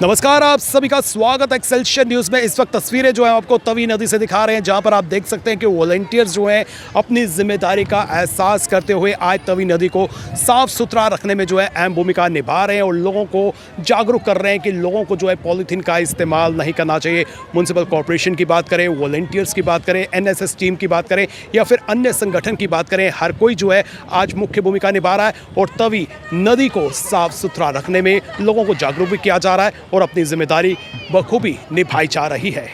नमस्कार, आप सभी का स्वागत है एक्सेलशियर न्यूज़ में। इस वक्त तस्वीरें जो है आपको तवी नदी से दिखा रहे हैं, जहां पर आप देख सकते हैं कि वॉलंटियर्स जो हैं अपनी जिम्मेदारी का एहसास करते हुए आज तवी नदी को साफ़ सुथरा रखने में जो है अहम भूमिका निभा रहे हैं और लोगों को जागरूक कर रहे हैं कि लोगों को जो है पॉलीथीन का इस्तेमाल नहीं करना चाहिए। म्यूनसिपल कॉरपोरेशन की बात करें, वॉलंटियर्स की बात करें, NSS टीम की बात करें या फिर अन्य संगठन की बात करें, हर कोई जो है आज मुख्य भूमिका निभा रहा है और तवी नदी को साफ़ सुथरा रखने में लोगों को जागरूक भी किया जा रहा है और अपनी जिम्मेदारी बखूबी निभाई जा रही है।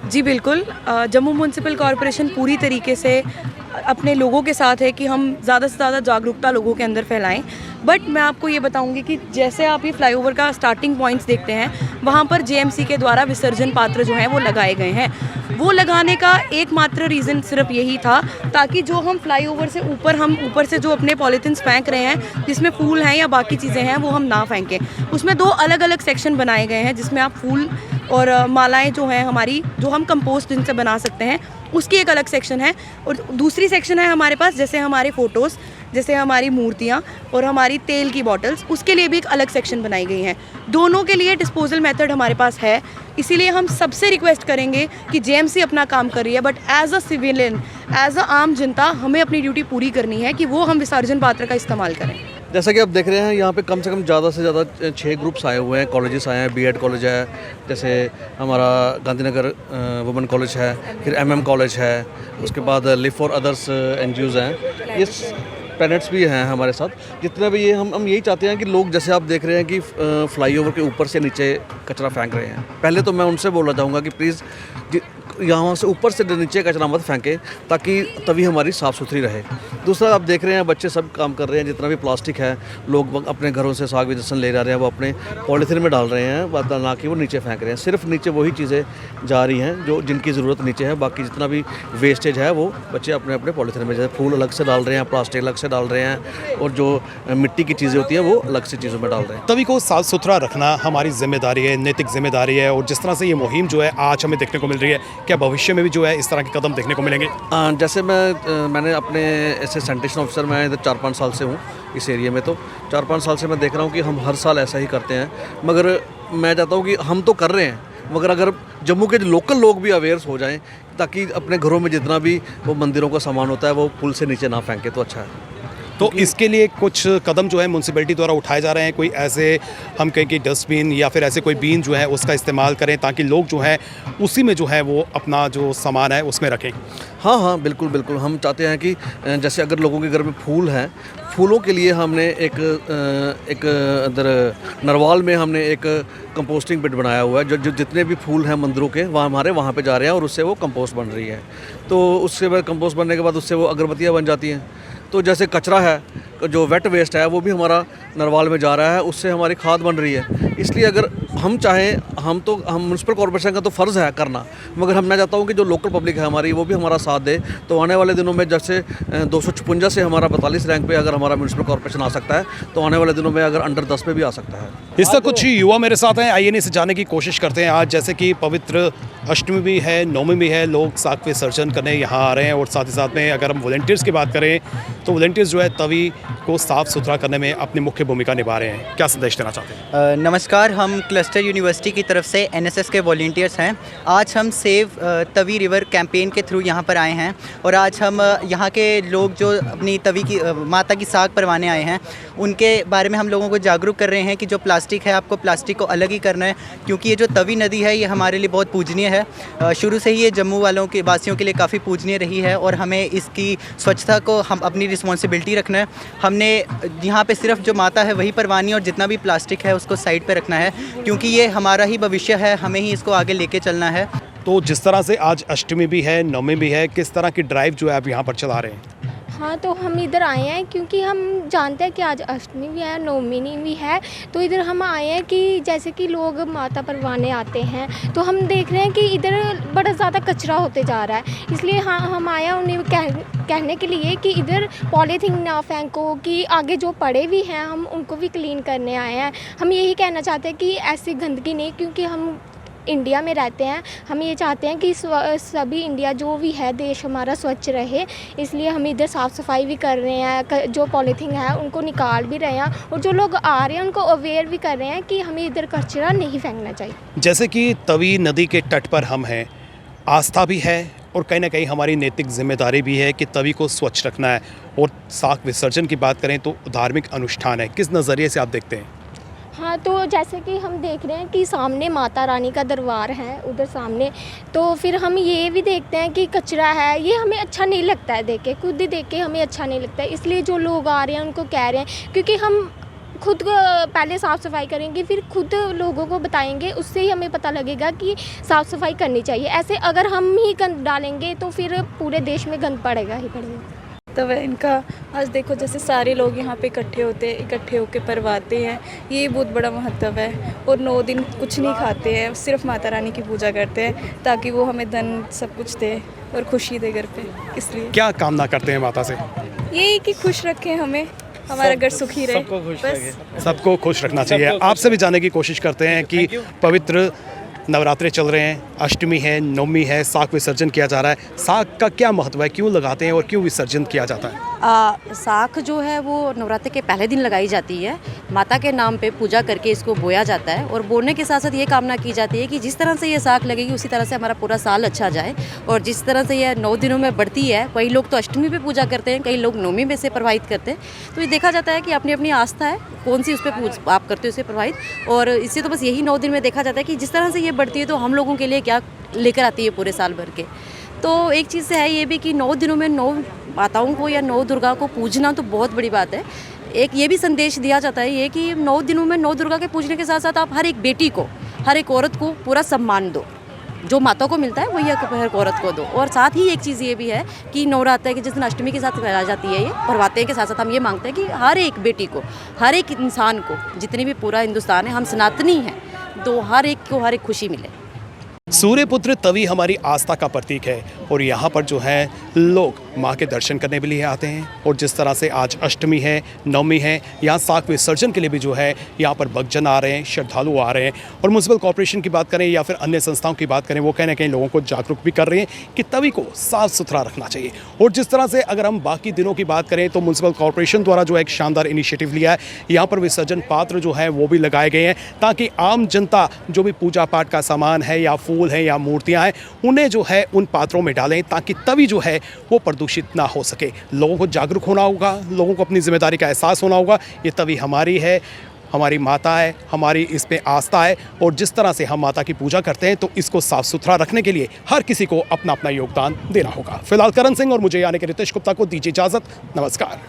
जी बिल्कुल, जम्मू म्यूनसिपल कॉरपोरेशन पूरी तरीके से अपने लोगों के साथ है कि हम ज़्यादा से ज़्यादा जागरूकता लोगों के अंदर फैलाएं। बट मैं आपको ये बताऊंगी कि जैसे आप ये फ्लाईओवर का स्टार्टिंग पॉइंट्स देखते हैं, वहाँ पर JMC के द्वारा विसर्जन पात्र जो हैं वो लगाए गए हैं। वो लगाने का एकमात्र रीज़न सिर्फ यही था ताकि जो हम फ्लाईओवर से ऊपर से जो अपने पॉलीथिन्स फेंक रहे हैं, जिसमें फूल हैं या बाकी चीज़ें हैं, वो हम ना फेंकें। उसमें 2 अलग अलग सेक्शन बनाए गए हैं, जिसमें आप फूल और मालाएं जो हैं हमारी, जो हम कंपोस्ट जिनसे बना सकते हैं, उसकी एक अलग सेक्शन है। और दूसरी सेक्शन है हमारे पास, जैसे हमारे फ़ोटोज़, जैसे हमारी मूर्तियाँ और हमारी तेल की बॉटल्स, उसके लिए भी एक अलग सेक्शन बनाई गई हैं। दोनों के लिए डिस्पोजल मेथड हमारे पास है। इसीलिए हम सबसे रिक्वेस्ट करेंगे कि JMC अपना काम कर रही है, but as a civilian, as a आम जनता, हमें अपनी ड्यूटी पूरी करनी है कि वो हम विसर्जन पात्र का इस्तेमाल करें। जैसा कि आप देख रहे हैं, यहाँ पे कम से कम ज़्यादा से ज़्यादा 6 ग्रुप्स आए हुए हैं, कॉलेजेस आए हैं। B.Ed कॉलेज है, जैसे हमारा गांधीनगर वुमेन कॉलेज है, फिर MM कॉलेज है, उसके बाद लिव फॉर अदर्स NGOs हैं, ये पेरेंट्स भी हैं हमारे साथ। जितने भी ये हम यही चाहते हैं कि लोग, जैसे आप देख रहे हैं कि फ्लाईओवर के ऊपर से नीचे कचरा फेंक रहे हैं, पहले तो मैं उनसे बोलना चाहूँगा कि प्लीज़ यहाँ से ऊपर से नीचे कचरा मत फेंकें ताकि तभी हमारी साफ़ सुथरी रहे। दूसरा, आप देख रहे हैं बच्चे सब काम कर रहे हैं, जितना भी प्लास्टिक है लोग अपने घरों से साग विजन ले जा रहे हैं, वो अपने पॉलीथीन में डाल रहे हैं, ना कि वो नीचे फेंक रहे हैं। सिर्फ नीचे वही चीज़ें जा रही हैं जो जिनकी ज़रूरत नीचे है, बाकी जितना भी वेस्टेज है वो बच्चे अपने अपने पॉलीथीन में, जैसे फूल अलग से डाल रहे हैं, प्लास्टिक अलग से डाल रहे हैं और जो मिट्टी की चीज़ें होती हैं वो अलग से चीज़ों में डाल रहे हैं। तवी को साफ सुथरा रखना हमारी जिम्मेदारी है, नैतिक जिम्मेदारी है। और जिस तरह से ये मुहिम जो है आज हमें देखने को मिल रही है, क्या भविष्य में भी जो है इस तरह के कदम देखने को मिलेंगे? जैसे मैंने अपने ऐसे सैनिटेशन ऑफिसर, मैं इधर 4-5 साल से हूँ इस एरिया में, तो 4-5 साल से मैं देख रहा हूँ कि हम हर साल ऐसा ही करते हैं। मगर मैं चाहता हूँ कि हम तो कर रहे हैं, मगर अगर जम्मू के लोकल लोग भी अवेयर हो जाएं ताकि अपने घरों में जितना भी वो मंदिरों का सामान होता है वो पुल से नीचे ना फेंके तो अच्छा है। तो इसके लिए कुछ कदम जो है म्यूनसिपैलिटी द्वारा उठाए जा रहे हैं? कोई ऐसे हम कहें कि डस्टबिन या फिर ऐसे कोई बीन जो है उसका इस्तेमाल करें ताकि लोग जो है उसी में जो है वो अपना जो सामान है उसमें रखें? हाँ, बिल्कुल बिल्कुल। हम चाहते हैं कि जैसे अगर लोगों के घर में फूल हैं, फूलों के लिए हमने एक अंदर नरवाल में हमने एक कंपोस्टिंग पिट बनाया हुआ है। जो जितने भी फूल हैं मंदिरों के, वहाँ हमारे वहाँ पे जा रहे हैं और उससे वो कंपोस्ट बन रही है। तो उससे बाद कंपोस्ट बनने के बाद उससे वो अगरबत्तियाँ बन जाती हैं। तो जैसे कचरा है, जो वेट वेस्ट है, वो भी हमारा नरवाल में जा रहा है, उससे हमारी खाद बन रही है। इसलिए अगर हम चाहें, हम म्यूनसिपल कॉर्पोरेशन का तो फ़र्ज़ है करना, मगर मैं चाहता हूँ कि जो लोकल पब्लिक है हमारी वो भी हमारा साथ दे। तो आने वाले दिनों में जैसे 256 से हमारा 42 रैंक पे अगर हमारा म्यूनसिपल कॉर्पोरेशन आ सकता है, तो आने वाले दिनों में अगर अंडर 10 पे भी आ सकता है। इस तक कुछ युवा मेरे साथ हैं, आइए इनसे जानने की कोशिश करते हैं। आज जैसे कि पवित्र अष्टमी भी है, नवमी भी है, लोग साग विसर्जन करने यहाँ आ रहे हैं और साथ ही साथ में अगर हम वॉलंटियर्स की बात करें तो वॉलंटियर्स जो है तवी को साफ़ सुथरा करने में अपनी मुख्य भूमिका निभा रहे हैं। क्या संदेश देना चाहते हैं? नमस्कार, हम क्लस्टर यूनिवर्सिटी की तरफ से NSS के वॉलंटियर्स हैं। आज हम सेव तवी रिवर कैंपेन के थ्रू यहाँ पर आए हैं और आज हम यहाँ के लोग जो अपनी तवी की माता की साग परवाने आए हैं, उनके बारे में हम लोगों को जागरूक कर रहे हैं कि जो प्लास्टिक है, आपको प्लास्टिक को अलग ही करना है, क्योंकि ये जो तवी नदी है ये हमारे लिए बहुत पूजनीय है। शुरू से ही ये जम्मू वालों के वासियों के लिए काफ़ी पूजनीय रही है और हमें इसकी स्वच्छता को हम अपनी रिस्पॉन्सिबिलिटी रखना है। हमने यहाँ पे सिर्फ जो माता है वही परवानी और जितना भी प्लास्टिक है उसको साइड पे रखना है, क्योंकि ये हमारा ही भविष्य है, हमें ही इसको आगे लेके चलना है। तो जिस तरह से आज अष्टमी भी है, नवमी भी है, किस तरह की ड्राइव जो है आप यहाँ पर चला रहे हैं? हाँ, तो हम इधर आए हैं क्योंकि हम जानते हैं कि आज अष्टमी भी है, नवमी भी है। तो इधर हम आए हैं कि जैसे कि लोग माता परवाने आते हैं, तो हम देख रहे हैं कि इधर बड़ा ज़्यादा कचरा होते जा रहा है। इसलिए हाँ, हम आए हैं उन्हें कहने के लिए कि इधर पॉलीथीन ना फेंको, कि आगे जो पड़े भी हैं हम उनको भी क्लीन करने आए हैं। हम यही कहना चाहते हैं कि ऐसी गंदगी नहीं, क्योंकि हम इंडिया में रहते हैं, हम ये चाहते हैं कि सभी इंडिया जो भी है देश हमारा स्वच्छ रहे। इसलिए हम इधर साफ़ सफाई भी कर रहे हैं, जो पॉलीथीन है उनको निकाल भी रहे हैं, और जो लोग आ रहे हैं उनको अवेयर भी कर रहे हैं कि हमें इधर कचरा नहीं फेंकना चाहिए। जैसे कि तवी नदी के तट पर हम हैं, आस्था भी है और कहीं ना कहीं हमारी नैतिक जिम्मेदारी भी है कि तवी को स्वच्छ रखना है। और साख विसर्जन की बात करें तो धार्मिक अनुष्ठान है, किस नज़रिए से आप देखते हैं? हाँ, तो जैसे कि हम देख रहे हैं कि सामने माता रानी का दरबार है उधर सामने, तो फिर हम ये भी देखते हैं कि कचरा है, ये हमें अच्छा नहीं लगता है देख के, खुद ही देख के हमें अच्छा नहीं लगता है। इसलिए जो लोग आ रहे हैं उनको कह रहे हैं, क्योंकि हम खुद पहले साफ़ सफाई करेंगे, फिर खुद लोगों को बताएंगे, उससे ही हमें पता लगेगा कि साफ़ सफाई करनी चाहिए। ऐसे अगर हम ही गंद डालेंगे तो फिर पूरे देश में गंद पड़ेगा ही पड़ेगा। तो वह इनका आज देखो जैसे सारे लोग यहाँ पे इकट्ठे होके परवाते हैं, ये बहुत बड़ा महत्व है। और 9 दिन कुछ नहीं खाते हैं, सिर्फ माता रानी की पूजा करते हैं ताकि वो हमें धन सब कुछ दे और खुशी दे घर पे। इसलिए क्या कामना करते हैं माता से? यही कि खुश रखें हमें, हमारा घर सुखी रहे, सबको खुश रखना चाहिए। आपसे भी जानने की कोशिश करते हैं कि पवित्र नवरात्रे चल रहे हैं, अष्टमी है, नवमी है, साख विसर्जन किया जा रहा है। साख का क्या महत्व है, क्यों लगाते हैं और क्यों विसर्जन किया जाता है? साख जो है वो नवरात्रि के पहले दिन लगाई जाती है। माता के नाम पे पूजा करके इसको बोया जाता है, और बोने के साथ साथ ये कामना की जाती है कि जिस तरह से ये साख लगेगी उसी तरह से हमारा पूरा साल अच्छा जाए। और जिस तरह से ये 9 दिनों में बढ़ती है, कई लोग तो अष्टमी पे पूजा करते हैं, कई लोग नवमी में से प्रवाहित करते हैं। तो ये देखा जाता है कि अपनी अपनी आस्था है, कौन सी उस पर आप करते हो उसे प्रवाहित। और इससे तो बस यही 9 दिन में देखा जाता है कि जिस तरह से ये बढ़ती है तो हम लोगों के लिए क्या लेकर आती है पूरे साल भर के। तो एक चीज़ से है ये भी कि 9 दिनों में 9 माताओं को या 9 दुर्गा को पूजना तो बहुत बड़ी बात है। एक ये भी संदेश दिया जाता है ये कि 9 दिनों में 9 दुर्गा के पूजने के साथ साथ आप हर एक बेटी को, हर एक औरत को पूरा सम्मान दो। जो माता को मिलता है वही हर औरत को दो। और साथ ही एक चीज़ ये भी है कि नवरात्र के जिस दिन अष्टमी के साथ कराई जाती है, ये प्रभाते के साथ साथ हम ये मांगते हैं कि हर एक बेटी को, हर एक इंसान को, जितने भी पूरा हिंदुस्तान है, हम सनातनी हैं, तो हर एक को हर एक खुशी मिले। सूर्यपुत्र तवी हमारी आस्था का प्रतीक है और यहाँ पर जो है लोग माँ के दर्शन करने के लिए आते हैं। और जिस तरह से आज अष्टमी है, नवमी है, यहाँ साख विसर्जन के लिए भी जो है यहाँ पर भक्तजन आ रहे हैं, श्रद्धालु आ रहे हैं। और म्यूनसिपल कॉर्पोरेशन की बात करें या फिर अन्य संस्थाओं की बात करें, वो कहीं ना कहीं लोगों को जागरूक भी कर रहे हैं कि तवी को साफ़ सुथरा रखना चाहिए। और जिस तरह से अगर हम बाकी दिनों की बात करें तो म्यूनसिपल कॉर्पोरेशन द्वारा जो एक शानदार इनिशिएटिव लिया है, यहाँ पर विसर्जन पात्र जो है वो भी लगाए गए हैं ताकि आम जनता जो भी पूजा पाठ का सामान है या फूल है या मूर्तियां हैं, उन्हें जो है उन पात्रों में डालें ताकि तवी जो है वो प्रदूषित ना हो सके। लोगों को जागरूक होना होगा, लोगों को अपनी जिम्मेदारी का एहसास होना होगा। ये तवी हमारी है, हमारी माता है, हमारी इस पे आस्था है। और जिस तरह से हम माता की पूजा करते हैं तो इसको साफ सुथरा रखने के लिए हर किसी को अपना अपना योगदान देना होगा। फिलहाल करण सिंह और मुझे यानी कि रितेश गुप्ता को दीजिए इजाज़त। नमस्कार।